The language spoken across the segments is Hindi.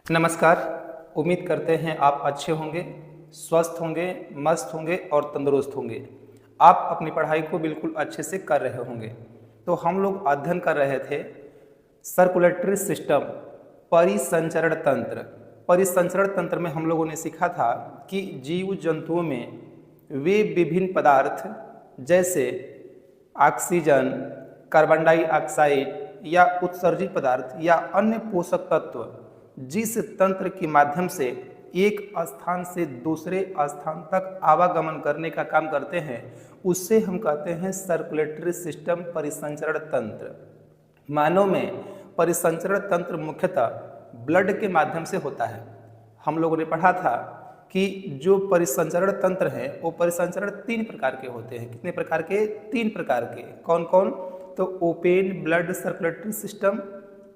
नमस्कार। उम्मीद करते हैं आप अच्छे होंगे, स्वस्थ होंगे, मस्त होंगे और तंदुरुस्त होंगे। आप अपनी पढ़ाई को बिल्कुल अच्छे से कर रहे होंगे। तो हम लोग अध्ययन कर रहे थे सर्कुलेटरी सिस्टम, परिसंचरण तंत्र। परिसंचरण तंत्र में हम लोगों ने सीखा था कि जीव जंतुओं में वे विभिन्न पदार्थ जैसे ऑक्सीजन, कार्बन डाइऑक्साइड या उत्सर्जित पदार्थ या अन्य पोषक तत्व जिस तंत्र के माध्यम से एक स्थान से दूसरे स्थान तक आवागमन करने का काम करते हैं, उससे हम कहते हैं सर्कुलेटरी सिस्टम, परिसंचरण तंत्र। मानव में परिसंचरण तंत्र मुख्यतः ब्लड के माध्यम से होता है। हम लोगों ने पढ़ा था कि जो परिसंचरण तंत्र है वो परिसंचरण 3 प्रकार के होते हैं। कितने प्रकार के? 3 प्रकार के। कौन कौन? तो open blood circulatory system,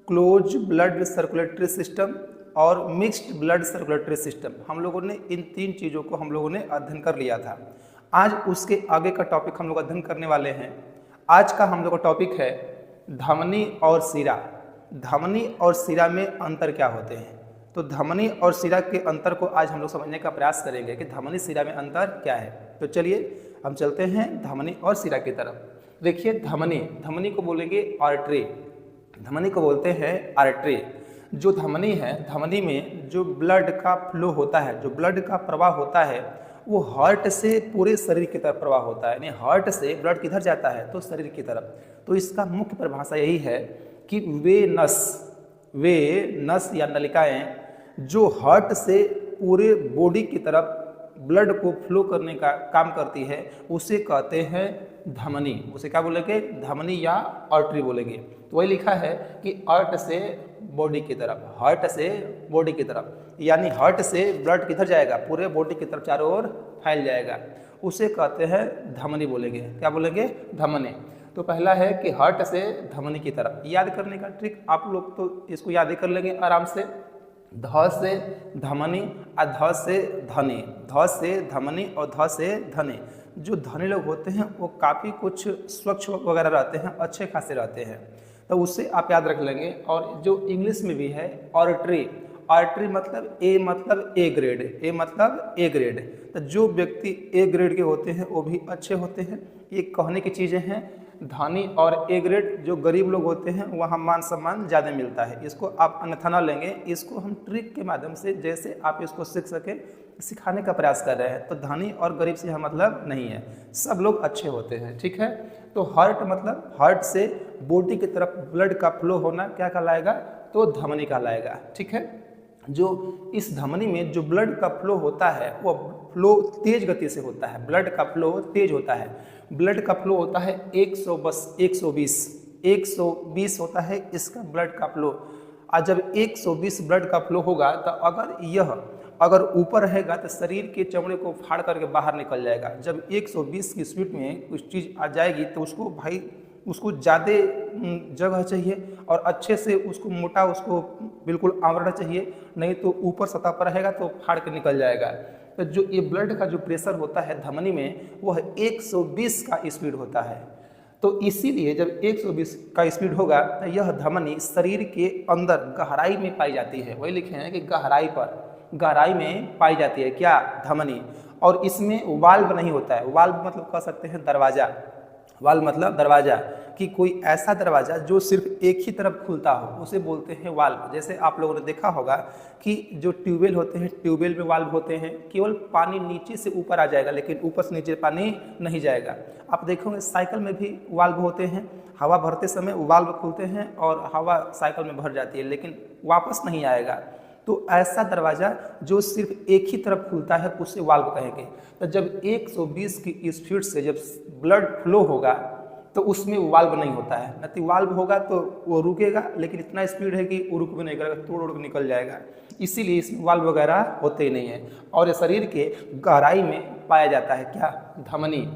close blood circulatory system और मिक्स्ड ब्लड सर्कुलेटरी सिस्टम। हम लोगों ने इन 3 चीज़ों को हम लोगों ने अध्ययन कर लिया था। आज उसके आगे का टॉपिक हम लोग अध्ययन करने वाले हैं। आज का हम लोग का टॉपिक है धमनी और शिरा। धमनी और शिरा में अंतर क्या होते हैं? तो धमनी और शिरा के अंतर को आज हम लोग समझने का प्रयास करेंगे कि धमनी शिरा में अंतर क्या है। तो चलिए हम चलते हैं धमनी और शिरा की तरफ। देखिए, धमनी को बोलेंगे आर्टरी। धमनी को बोलते हैं आर्टरी। जो धमनी है, धमनी में जो ब्लड का फ्लो होता है, जो ब्लड का प्रवाह होता है, वो हार्ट से पूरे शरीर की तरफ प्रवाह होता है। यानी हार्ट से ब्लड किधर जाता है? तो शरीर की तरफ। तो इसका मुख्य परिभाषा यही है कि वे नस या नलिकाएं जो हार्ट से पूरे बॉडी की तरफ ब्लड को फ्लो करने का काम करती है, उसे कहते हैं धमनी। उसे क्या बोलेंगे? धमनी या आर्टरी बोलेंगे। तो वही लिखा है कि हार्ट से बॉडी की तरफ, हार्ट से बॉडी की तरफ, यानी हार्ट से ब्लड किधर जाएगा? पूरे बॉडी की तरफ चारों ओर फैल जाएगा, उसे कहते हैं धमनी बोलेंगे। क्या बोलेंगे? धमनी। तो पहला है कि हार्ट से धमनी की तरफ। याद करने का ट्रिक आप लोग तो इसको याद ही कर लेंगे आराम से। ध से धमनी और ध से धनी, ध से धमनी और ध से धनी। जो धनी लोग होते हैं वो काफ़ी कुछ स्वच्छ वगैरह रहते हैं, अच्छे खासे रहते हैं, तो उससे आप याद रख लेंगे। और जो इंग्लिश में भी है आर्टरी, आर्टरी मतलब ए मतलब ए ग्रेड, ए मतलब ए ग्रेड। तो जो व्यक्ति ए ग्रेड के होते हैं वो भी अच्छे होते हैं। ये कहने की चीज़ें हैं। धनी और ए ग्रेड जो गरीब लोग होते हैं वहाँ मान सम्मान ज़्यादा मिलता है। इसको आप अन्यथा न लेंगे, इसको हम ट्रिक के माध्यम से जैसे आप इसको सीख सके सिखाने का प्रयास कर रहे हैं। तो धनी और गरीब से यहाँ मतलब नहीं है, सब लोग अच्छे होते हैं। ठीक है। तो हार्ट मतलब हार्ट से बॉडी की तरफ ब्लड का फ्लो होना क्या कहलाएगा? तो धमनी कहलाएगा। ठीक है। जो इस धमनी में जो ब्लड का फ्लो होता है वो फ्लो तेज गति से होता है। ब्लड का फ्लो तेज होता है। ब्लड का फ्लो होता है 120 होता है इसका ब्लड का फ्लो। और जब 120 ब्लड का फ्लो होगा तो अगर ऊपर रहेगा तो शरीर के चमड़े को फाड़ करके बाहर निकल जाएगा। जब 120 की स्पीड में कुछ चीज़ आ जाएगी तो उसको ज़्यादा जगह चाहिए और अच्छे से उसको मोटा, उसको बिल्कुल आवरण चाहिए, नहीं तो ऊपर सतह पर रहेगा तो फाड़ के निकल जाएगा। तो जो ये ब्लड का जो प्रेशर होता है धमनी में वह 120 का स्पीड होता है। तो इसीलिए जब 120 का स्पीड होगा तो यह धमनी शरीर के अंदर गहराई में पाई जाती है। वही लिखे हैं कि गहराई में पाई जाती है क्या? धमनी। और इसमें वाल्व नहीं होता है। वाल्व मतलब कह सकते हैं दरवाज़ा। वाल्व मतलब दरवाज़ा, कि कोई ऐसा दरवाज़ा जो सिर्फ एक ही तरफ खुलता हो उसे बोलते हैं वाल्व। जैसे आप लोगों ने देखा होगा कि जो ट्यूबवेल होते हैं, ट्यूबवेल में वाल्व होते हैं, केवल पानी नीचे से ऊपर आ जाएगा लेकिन ऊपर से नीचे पानी नहीं जाएगा। आप देखोगे साइकिल में भी वाल्व होते हैं, हवा भरते समय वाल्व खुलते हैं और हवा साइकिल में भर जाती है लेकिन वापस नहीं आएगा। तो ऐसा दरवाज़ा जो सिर्फ एक ही तरफ खुलता है उसे वाल्व कहेंगे। तो जब 120 की स्पीड से जब ब्लड फ्लो होगा तो उसमें वाल्व नहीं होता है। नहीं वाल्व होगा तो वो रुकेगा, लेकिन इतना स्पीड है कि वो रुक भी नहीं करेगा, तोड़ उड़ के निकल जाएगा। इसीलिए इसमें वाल्व वगैरह होते ही नहीं है। और ये शरीर के गहराई में पाया जाता है क्या? धमनी।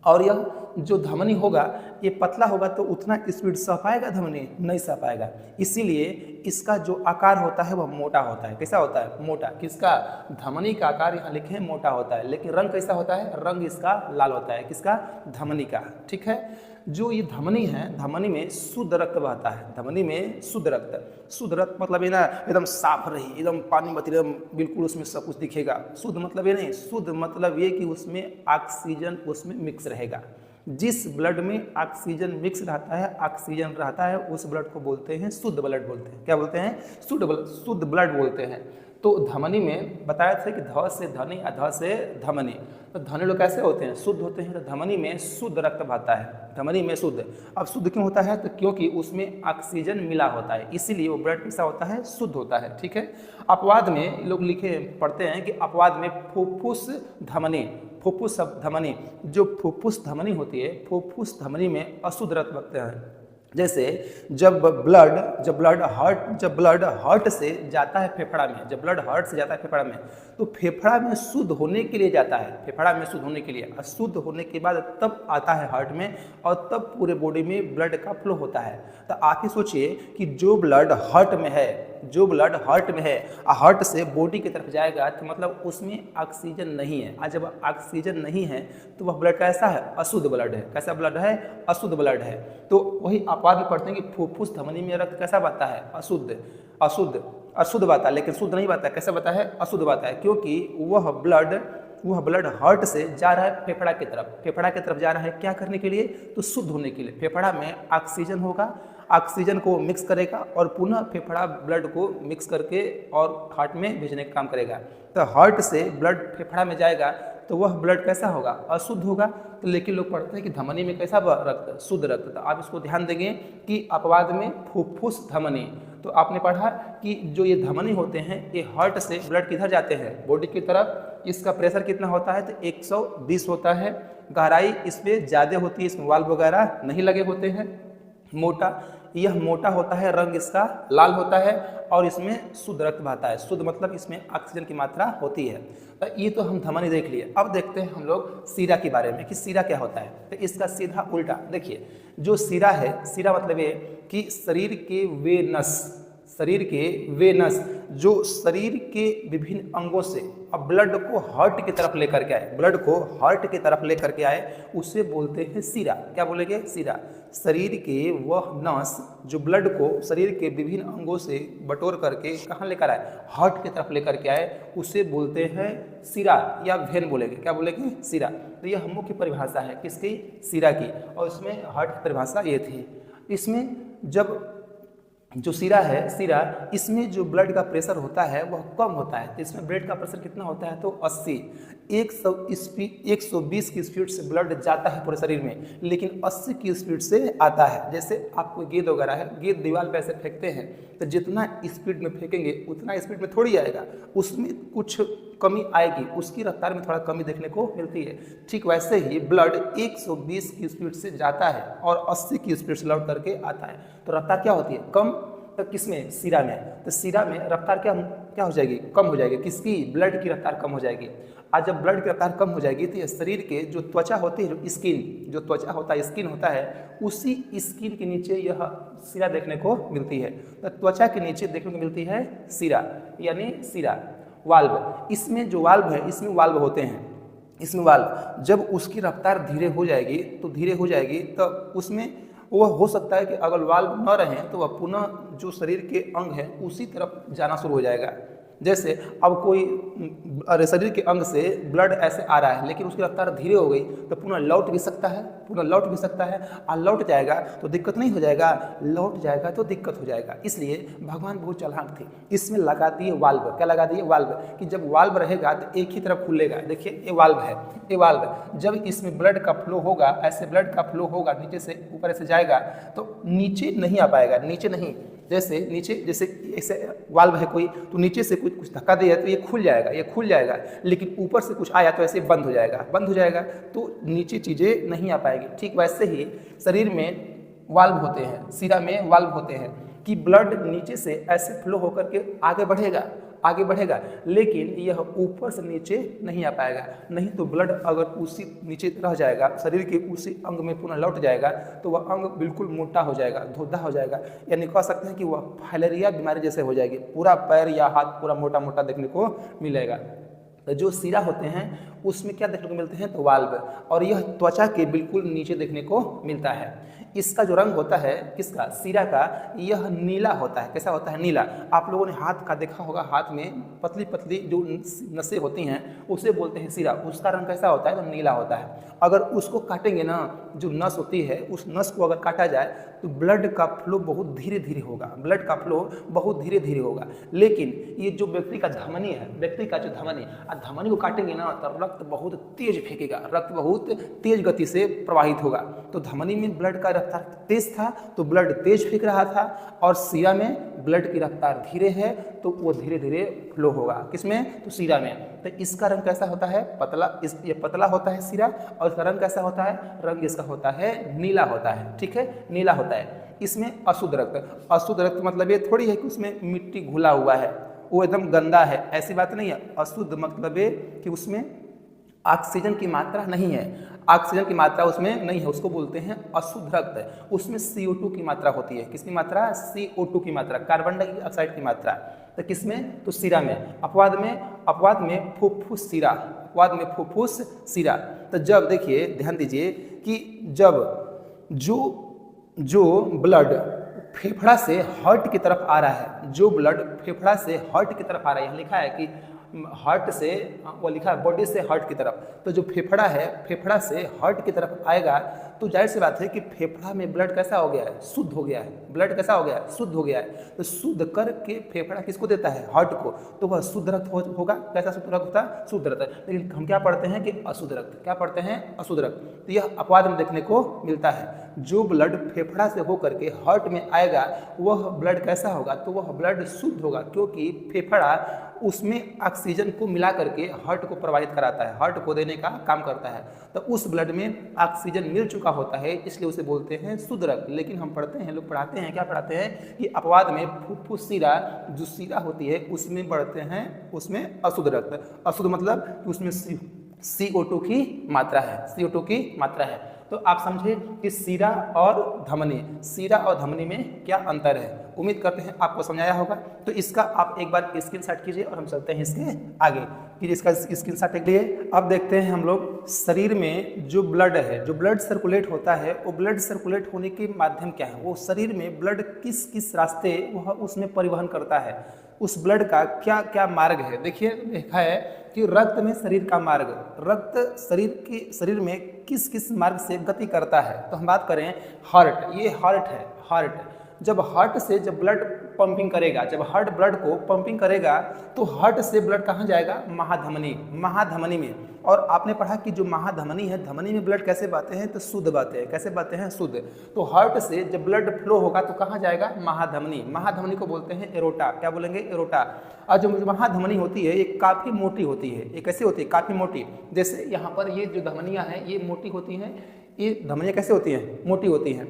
और यह जो धमनी होगा ये पतला होगा तो उतना स्पीड सह पाएगा धमनी? नहीं सह पाएगा। इसीलिए इसका जो आकार होता है वह मोटा होता है। कैसा होता है? मोटा। किसका? धमनी का आकार यहाँ लिखे हैं मोटा होता है, लेकिन रंग कैसा होता है? रंग इसका लाल होता है। किसका? धमनी का। ठीक है। जो ये धमनी है, धमनी में शुद्ध रक्त बहता है। धमनी में शुद्ध रक्त, शुद्ध रक्त मतलब ये ना एकदम साफ रही, एकदम पानी मत, एकदम बिल्कुल उसमें सब कुछ दिखेगा। शुद्ध मतलब ये नहीं, शुद्ध मतलब ये कि उसमें ऑक्सीजन उसमें मिक्स रहेगा। जिस ब्लड में ऑक्सीजन मिक्स रहता है, ऑक्सीजन रहता है, उस ब्लड को बोलते हैं शुद्ध ब्लड बोलते हैं। क्या बोलते हैं? शुद्ध ब्लड बोलते हैं। तो धमनी में बताया था कि ध से धनी, ध से धमनी। तो धनी लोग कैसे होते हैं? शुद्ध होते हैं। तो धमनी में शुद्ध रक्त बहता है, धमनी में शुद्ध। अब शुद्ध क्यों होता है? तो क्योंकि उसमें ऑक्सीजन मिला होता है, इसीलिए वो ब्लड कैसा होता है? शुद्ध होता है। ठीक है। अपवाद में लोग लिखे पढ़ते हैं कि अपवाद में फुफ्फुस धमनी, फुफ्फुस धमनी, जो फुफ्फुस धमनी होती है, फुफ्फुस धमनी में अशुद्ध रक्त बहते हैं। जैसे जब ब्लड हार्ट से जाता है फेफड़ा में, जब ब्लड हार्ट से जाता है फेफड़ा में, तो फेफड़ा में शुद्ध होने के लिए जाता है, फेफड़ा में शुद्ध होने के लिए। शुद्ध होने के बाद तब आता है हार्ट में, और तब पूरे बॉडी में ब्लड का फ्लो होता है। तो आप ही सोचिए कि जो ब्लड हार्ट में है, जो ब्लड हार्ट में है, हार्ट से बॉडी की तरफ जाएगा, तो मतलब उसमें ऑक्सीजन नहीं है। आज जब ऑक्सीजन नहीं है तो वह ब्लड कैसा है? अशुद्ध ब्लड है। कैसा ब्लड है? अशुद्ध ब्लड है। तो वही अपवाद में पढ़ते हैं कि फुफ्फुस धमनी में रक्त कैसा बहता है? अशुद्ध बहता है, लेकिन शुद्ध नहीं बहता है। कैसा बहता है? अशुद्ध बहता है, क्योंकि वह ब्लड हार्ट से जा रहा है फेफड़ा की तरफ। फेफड़ा की तरफ जा रहा है क्या करने के लिए? तो शुद्ध होने के लिए। फेफड़ा में ऑक्सीजन होगा, ऑक्सीजन को मिक्स करेगा और पुनः फेफड़ा ब्लड को मिक्स करके और हार्ट में भेजने का काम करेगा। तो हार्ट से ब्लड फेफड़ा में जाएगा तो वह ब्लड कैसा होगा? अशुद्ध होगा। तो लेकिन लोग पढ़ते हैं कि धमनी में कैसा रक्त? शुद्ध रक्त। तो आप इसको ध्यान देंगे कि अपवाद में फुफ्फुस धमनी। तो आपने पढ़ा कि जो ये धमनी होते हैं, ये हार्ट से ब्लड किधर जाते हैं? बॉडी की तरफ। इसका प्रेशर कितना होता है? तो 120 होता है। गहराई इसमें ज़्यादा होती है, इसमें वाल्व वगैरह नहीं लगे होते हैं। मोटा, यह मोटा होता है, रंग इसका लाल होता है, और इसमें शुद्ध रक्त बहता है। शुद्ध मतलब इसमें ऑक्सीजन की मात्रा होती है। तो ये तो हम धमनी देख लिए। अब देखते हैं हम लोग सीरा के बारे में कि सीरा क्या होता है। तो इसका सीधा उल्टा देखिए, जो सीरा है, सीरा मतलब ये कि शरीर के वे नस जो शरीर के विभिन्न अंगों से अब ब्लड को हार्ट की तरफ लेकर के आए, ब्लड को हार्ट की तरफ लेकर के आए, उसे बोलते हैं सीरा। क्या बोलेंगे? सीरा। शरीर के वह नस जो ब्लड को शरीर के विभिन्न अंगों से बटोर करके कहाँ लेकर आए? हार्ट की तरफ लेकर के आए, उसे बोलते हैं सीरा या वेन बोलेंगे। क्या बोलेंगे? सीरा। तो यह मुख्य परिभाषा है किसकी? सीरा की। और इसमें हार्ट की परिभाषा ये थी। इसमें जब जो सीरा है, सीरा, इसमें जो ब्लड का प्रेशर होता है वह कम होता है। तो इसमें ब्लड का प्रेशर कितना होता है? तो 80। 120 की स्पीड से ब्लड जाता है पूरे शरीर में, लेकिन 80 की स्पीड से आता है। जैसे आपको गेंद वगैरह है, गेंद दीवार पे ऐसे फेंकते हैं, तो जितना स्पीड में फेंकेंगे उतना स्पीड में थोड़ी आएगा, उसमें कुछ कमी आएगी, उसकी रफ्तार में थोड़ा कमी देखने को मिलती है। ठीक वैसे ही ब्लड 120 की स्पीड से जाता है और 80 की स्पीड से लौट करके आता है। तो रफ्तार क्या होती है? कम। तो किसमें? सीरा में। तो सीरा में रफ्तार क्या हो जाएगी? कम हो जाएगी। किसकी? ब्लड की रफ्तार कम हो जाएगी। आज जब ब्लड की रफ्तार कम हो जाएगी तो शरीर के जो त्वचा होती है, जो स्किन, जो त्वचा होता है, स्किन होता है, उसी स्किन के नीचे यह सीरा देखने को मिलती है। तो त्वचा के नीचे देखने को मिलती है सीरा, यानी सीरा। वाल्व, इसमें जो वाल्व है, इसमें वाल्व होते हैं। इसमें वाल्व जब उसकी रफ्तार धीरे हो जाएगी तो उसमें वह हो सकता है कि अगर वाल्व न रहे तो वह पुनः जो शरीर के अंग है उसी तरफ जाना शुरू हो जाएगा। जैसे अब कोई शरीर के अंग से ब्लड ऐसे आ रहा है, लेकिन उसकी रफ्तार धीरे हो गई तो पुनः लौट भी सकता है, और लौट जाएगा तो दिक्कत नहीं हो जाएगा, लौट जाएगा तो दिक्कत हो जाएगा। इसलिए भगवान बहुत चालाक थे, इसमें लगा दिए वाल्व। क्या लगा दिए? वाल्व। कि जब वाल्व रहेगा तो एक ही तरफ खुलेगा। देखिए ये वाल्व है, ये वाल्व। जब इसमें ब्लड का फ्लो होगा, ऐसे ब्लड का फ्लो होगा, नीचे से ऊपर से जाएगा तो नीचे नहीं आ पाएगा, नीचे नहीं। जैसे ऐसे वाल्व है कोई, तो नीचे से कुछ धक्का दिया तो ये खुल जाएगा, लेकिन ऊपर से कुछ आया तो ऐसे बंद हो जाएगा, तो नीचे चीज़ें नहीं आ पाएगी। ठीक वैसे ही शरीर में वाल्व होते हैं, सीरा में वाल्व होते हैं। कि ब्लड नीचे से ऐसे फ्लो होकर के आगे बढ़ेगा, लेकिन यह ऊपर से नीचे नहीं आ पाएगा। नहीं तो ब्लड अगर उसी नीचे रह जाएगा, शरीर के उसी अंग में पुनः लौट जाएगा, तो वह अंग बिल्कुल मोटा हो जाएगा, धोधा हो जाएगा, यानी कह सकते हैं कि वह फाइलेरिया बीमारी जैसे हो जाएगी, पूरा पैर या हाथ पूरा मोटा मोटा देखने को मिलेगा। तो जो सिरा होते हैं उसमें क्या देखने को मिलते हैं, तो वाल्व, और यह त्वचा के बिल्कुल नीचे देखने को मिलता है। इसका जो रंग होता है किसका, सिरा का, यह नीला होता है। कैसा होता है, नीला। आप लोगों ने हाथ का देखा होगा, हाथ में पतली पतली जो नसें होती हैं उसे बोलते हैं सिरा, उसका रंग कैसा होता है, तो नीला होता है। अगर उसको काटेंगे ना, जो नस होती है उस नस को अगर काटा जाए तो ब्लड का फ्लो बहुत धीरे धीरे होगा, ब्लड का फ्लो बहुत धीरे धीरे होगा। लेकिन ये जो व्यक्ति का धमनी है, व्यक्ति का जो धमनी को काटेंगे ना, तो रक्त बहुत तेज फेंकेगा, रक्त बहुत तेज गति से प्रवाहित होगा। तो धमनी में ब्लड का रफ्तार तेज था तो ब्लड तेज फेंक रहा था, और सिरा में ब्लड की रफ्तार धीरे है तो वो धीरे धीरे फ्लो होगा। किसमें, तो सिरा में। तो इसका रंग कैसा होता है, पतला, ये पतला होता है सिरा, और इसका रंग कैसा होता है, रंग इसका होता है नीला होता है। ठीक है, नीला होता है। इसमें अशुद्ध रक्त मतलब ये थोड़ी है कि उसमें मिट्टी घुला हुआ है, वो एकदम गंदा है, ऐसी बात नहीं है। अशुद्ध मतलब ये कि उसमें ऑक्सीजन की मात्रा नहीं है, ऑक्सीजन की मात्रा उसमें नहीं है, उसको बोलते हैं अशुद्ध रक्त। उसमें CO2 की मात्रा होती है। किसकी मात्रा, CO2 की मात्रा, कार्बन डाइऑक्साइड की मात्रा। तो किसमें, तो सिरा में। अपवाद में फुफ्फुस सिरा, अपवाद में फुफ्फुस सिरा। तो जब देखिए, ध्यान दीजिए कि जब जो ब्लड फेफड़ा से हार्ट की तरफ आ रहा है, जो ब्लड फेफड़ा से हार्ट की तरफ आ रहा है, यहाँ लिखा है कि हार्ट से, वो लिखा है बॉडी से हार्ट की तरफ, तो जो फेफड़ा है, फेफड़ा से हार्ट की तरफ आएगा, तो जाहिर सी बात है कि फेफड़ा में ब्लड कैसा हो गया है, शुद्ध हो गया है। ब्लड कैसा हो गया है, शुद्ध हो गया है। तो शुद्ध करके फेफड़ा किसको देता है, हार्ट को, तो वह शुद्ध रक्त होगा। कैसा शुद्ध रक्त होता है, शुद्ध रक्त। लेकिन हम क्या पढ़ते हैं कि अशुद्ध रक्त, क्या पढ़ते हैं, अशुद्ध रक्त। तो यह अपवाद में देखने को मिलता है। जो ब्लड फेफड़ा से होकर के हार्ट में आएगा वह ब्लड कैसा होगा, तो वह ब्लड शुद्ध होगा, क्योंकि फेफड़ा उसमें ऑक्सीजन को मिला करके हार्ट को प्रवाहित कराता है, हार्ट को देने का काम करता है। तो उस ब्लड में ऑक्सीजन मिल चुका होता है, इसलिए उसे बोलते हैं शुद्ध रक्त। लेकिन हम पढ़ते हैं, लोग पढ़ाते हैं, क्या पढ़ाते हैं कि अपवाद में फुफ्फुस सिरा, जो सिरा होती है उसमें बढ़ते हैं, उसमें अशुद्ध रक्त। अशुद्ध मतलब कि उसमें CO2 की मात्रा है, CO2 की मात्रा है। तो आप समझे कि सिरा और धमनी में क्या अंतर है। उम्मीद करते हैं आपको समझाया होगा। तो इसका आप एक बार स्क्रीनशॉट कीजिए और हम चलते हैं इसके आगे कि इसका स्क्रीनशॉट एक लिए। अब देखते हैं हम लोग शरीर में जो ब्लड है, जो ब्लड सर्कुलेट होता है, वो ब्लड सर्कुलेट होने के माध्यम क्या है, वो शरीर में ब्लड किस किस रास्ते वह उसमें परिवहन करता है, उस ब्लड का क्या क्या मार्ग है। देखिए, लिखा है कि रक्त में शरीर का मार्ग, रक्त शरीर में किस किस मार्ग से गति करता है। तो हम बात करें हार्ट, ये हार्ट है, हार्ट जब हार्ट से जब ब्लड पंपिंग करेगा, जब हार्ट ब्लड को पंपिंग करेगा, तो हार्ट से ब्लड कहाँ जाएगा, महाधमनी में। और आपने पढ़ा कि जो महाधमनी है, धमनी में ब्लड कैसे बहते हैं, तो शुद्ध बहते हैं। कैसे बहते हैं, शुद्ध। तो हार्ट से जब ब्लड फ्लो होगा तो कहाँ जाएगा, महाधमनी को बोलते हैं एरोटा। क्या बोलेंगे, एरोटा। और जो महाधमनी होती है ये काफ़ी मोटी होती है। ये कैसे होती है, काफ़ी मोटी। जैसे यहाँ पर ये जो धमनियाँ हैं ये मोटी होती हैं, ये धमनियाँ कैसे होती हैं, मोटी होती हैं।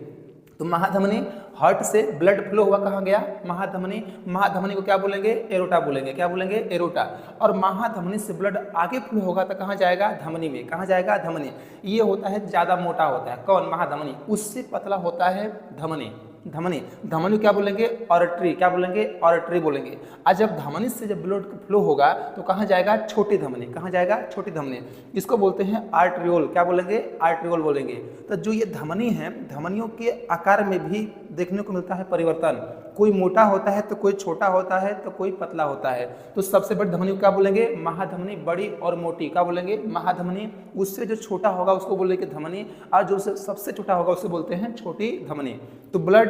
तो महाधमनी, हार्ट से ब्लड फ्लो हुआ, कहाँ गया, महाधमनी को क्या बोलेंगे, एरोटा बोलेंगे। क्या बोलेंगे, एरोटा। और महाधमनी से ब्लड आगे फ्लो होगा तो कहाँ जाएगा, धमनी में। कहाँ जाएगा, धमनी। ये होता है ज़्यादा मोटा होता है, कौन, महाधमनी। उससे पतला होता है धमनी क्या बोलेंगे, ऑर्टरी। क्या बोलेंगे, ऑर्टरी बोलेंगे। आज जब धमनी से जब ब्लड फ्लो होगा तो कहाँ जाएगा, छोटी धमनी। कहाँ जाएगा, छोटी धमनी। इसको बोलते हैं आर्टरियोल। क्या बोलेंगे, आर्टरियोल बोलेंगे। तो जो ये धमनी है, धमनियों के आकार में भी देखने को मिलता है परिवर्तन। कोई मोटा होता है तो कोई छोटा होता है तो कोई पतला होता है। तो सबसे बड़ी धमनी को क्या बोलेंगे, महाधमनी। बड़ी और मोटी क्या बोलेंगे, महाधमनी। उससे जो छोटा होगा उसको बोलेंगे धमनी, और जो सबसे छोटा होगा उसको बोलते हैं छोटी धमनी। तो ब्लड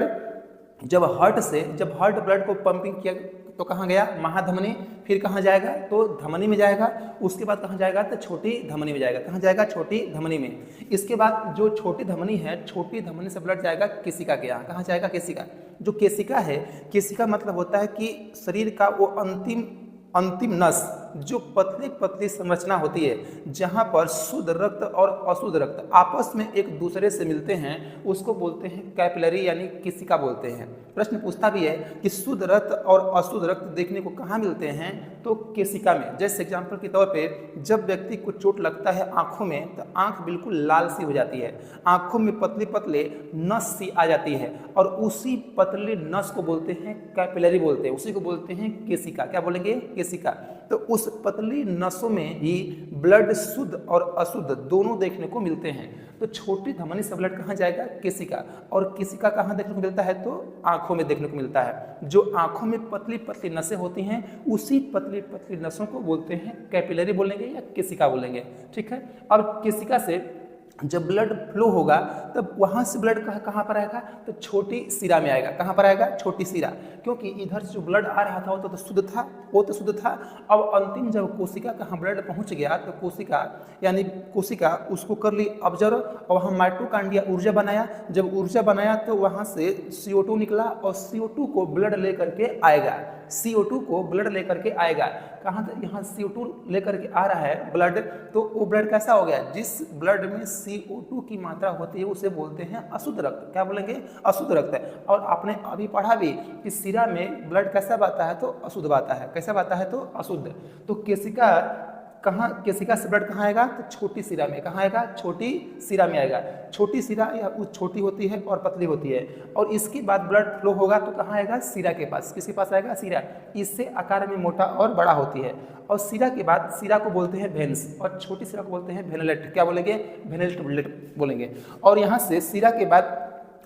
जब हार्ट ब्लड को पंपिंग किया तो कहाँ गया, महाधमनी। फिर कहाँ जाएगा, तो धमनी में जाएगा। उसके बाद कहाँ जाएगा, तो छोटी धमनी में जाएगा। कहाँ जाएगा, छोटी धमनी में। इसके बाद जो छोटी धमनी है, छोटी धमनी से ब्लड जाएगा केशिका के यहाँ। कहाँ जाएगा, केशिका। जो केशिका है, केशिका मतलब होता है कि शरीर का वो अंतिम नस, जो पतली पतली संरचना होती है, जहाँ पर शुद्ध रक्त और अशुद्ध रक्त आपस में एक दूसरे से मिलते हैं, उसको बोलते हैं कैपिलरी यानी केशिका बोलते हैं। प्रश्न पूछता भी है कि शुद्ध रक्त और अशुद्ध रक्त देखने को कहाँ मिलते हैं, तो केशिका में। जैसे एग्जाम्पल के तौर पे जब व्यक्ति को चोट लगता है आंखों में, तो आंख बिल्कुल लाल सी हो जाती है, आंखों में पतले पतले नस सी आ जाती है, और उसी पतले नस को बोलते हैं कैपिलरी बोलते हैं, उसी को बोलते हैं केशिका। क्या बोलेंगे? केशिका। तो उस पतली नसों में ही ब्लड शुद्ध और अशुद्ध दोनों देखने को मिलते हैं। तो छोटी धमनी से ब्लड कहाँ जाएगा? केशिका। और केशिका कहाँ देखने को मिलता है? तो आंखों में देखने को मिलता है। जो आंखों में पतली पतली नसें होती हैं, उसी पतली पतली नसों को बोलते हैं कैपिलरी बोलेंगे या केशिका बोलेंगे। ठीक है। अब केशिका से जब ब्लड फ्लो होगा तब वहाँ से ब्लड कहाँ पर आएगा? तो छोटी सिरा में आएगा। कहाँ पर आएगा? छोटी सिरा। क्योंकि इधर से जो ब्लड आ रहा था वो तो शुद्ध था, वो तो शुद्ध था। अब अंतिम जब कोशिका कहाँ ब्लड पहुँच गया, तो कोशिका यानी कोशिका उसको कर ली ऑब्जर्व, और वहाँ माइटोकॉन्ड्रिया ऊर्जा बनाया। जब ऊर्जा बनाया तो वहाँ से CO2 निकला, और CO2 को ब्लड लेकर के आएगा। CO2 को ब्लड लेकर के आएगा। कहाँ? यहाँ CO2 लेकर के आ रहा है ब्लड, तो वो ब्लड कैसा हो गया? जिस ब्लड में CO2 की मात्रा होती है उसे बोलते हैं अशुद्ध रक्त। क्या बोलेंगे? अशुद्ध रक्त। और आपने अभी पढ़ा भी कि सिरा में ब्लड कैसा बहता है? तो अशुद्ध बहता है। कैसा बहता है? तो अशुद्ध। तो केशिका कहाँ, केशिका से ब्लड कहाँ आएगा? तो छोटी सिरा में। कहाँ आएगा? छोटी सिरा में आएगा। छोटी सिरा या छोटी होती है और पतली होती है, और इसके बाद ब्लड फ्लो होगा तो कहाँ आएगा? सिरा के पास। किसके पास आएगा? सिरा। इससे आकार में मोटा और बड़ा होती है। और सिरा के बाद, सिरा को बोलते हैं वेन्स, और छोटी सिरा को बोलते हैं वेनलेट। क्या बोलेंगे? वेनलेट ब्लड बोलेंगे। और यहाँ से सिरा के बाद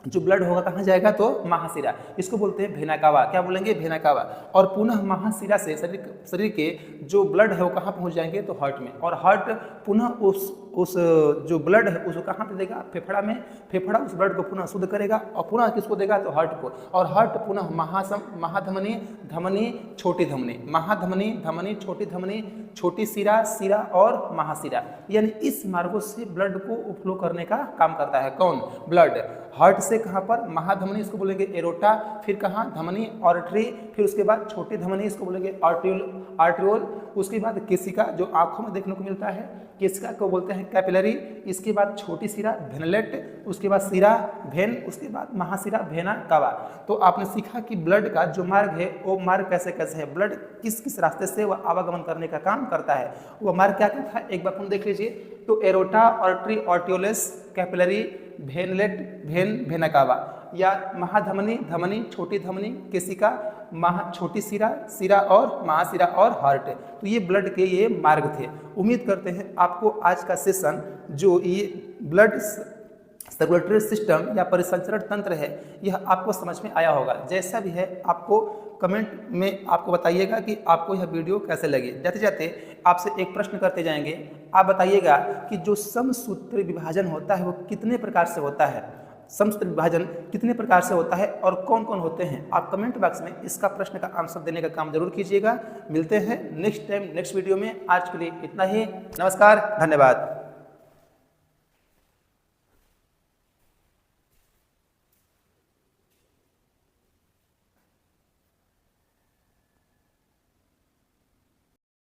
जो ब्लड होगा कहाँ जाएगा? तो महाशिरा। इसको बोलते हैं भेना कावा। क्या बोलेंगे? भेना कावा। और पुनः महाशिरा से शरीर के जो ब्लड है वो कहाँ पहुँच जाएंगे? तो हार्ट में। और हार्ट पुनः उस जो ब्लड है उसको कहाँ पे देगा? फेफड़ा में। फेफड़ा उस ब्लड को पुनः शुद्ध करेगा, और पुनः किसको देगा? तो हार्ट को। और हार्ट पुनः महाधमनी, धमनी, छोटी धमनी, महाधमनी, धमनी, छोटी धमनी, छोटी सिरा, सिरा और महाशिरा। यानी इस मार्गों से ब्लड को फ्लो करने का काम करता है। कौन? ब्लड। हार्ट से कहाँ पर? महाधमनी, इसको बोलेंगे एरोटा। फिर कहाँ? धमनी, ऑर्टरी। फिर उसके बाद छोटी धमनी, इसको बोलेंगे आर्ट्रियोल। उसके बाद केशिका, जो आंखों में देखने को मिलता है, केशिका को बोलते हैं कैपिलरी। इसके बाद छोटी सिरा, वेनलेट। उसके बाद सिरा, वेन। उसके बाद महासिरा, वेना कावा। तो आपने सीखा कि ब्लड का जो मार्ग है वो मार्ग कैसे कैसे है, ब्लड किस किस रास्ते से वह आवागमन करने का काम करता है। वह मार्ग क्या क्या था, एक बार पुनः देख लीजिए। तो aorta, artery, arterioles, capillary, venule, vena cava, या महाधमनी, धमनी, छोटी धमनी, केशिका, छोटी सिरा, सिरा और महासिरा और हार्ट। तो ये ब्लड के ये मार्ग थे। उम्मीद करते हैं आपको आज का सेशन जो ये ब्लड सर्कुलेटरी सिस्टम या परिसंचरण तंत्र है यह आपको समझ में आया होगा। जैसा भी है आपको कमेंट में आपको बताइएगा कि आपको यह वीडियो कैसे लगी। जाते जाते आपसे एक प्रश्न करते जाएंगे। आप बताइएगा कि जो समसूत्री विभाजन होता है वो कितने प्रकार से होता है, समसूत्री विभाजन कितने प्रकार से होता है और कौन कौन होते हैं। आप कमेंट बॉक्स में इसका प्रश्न का आंसर देने का काम जरूर कीजिएगा। मिलते हैं नेक्स्ट टाइम नेक्स्ट वीडियो में। आज के लिए इतना ही। नमस्कार, धन्यवाद।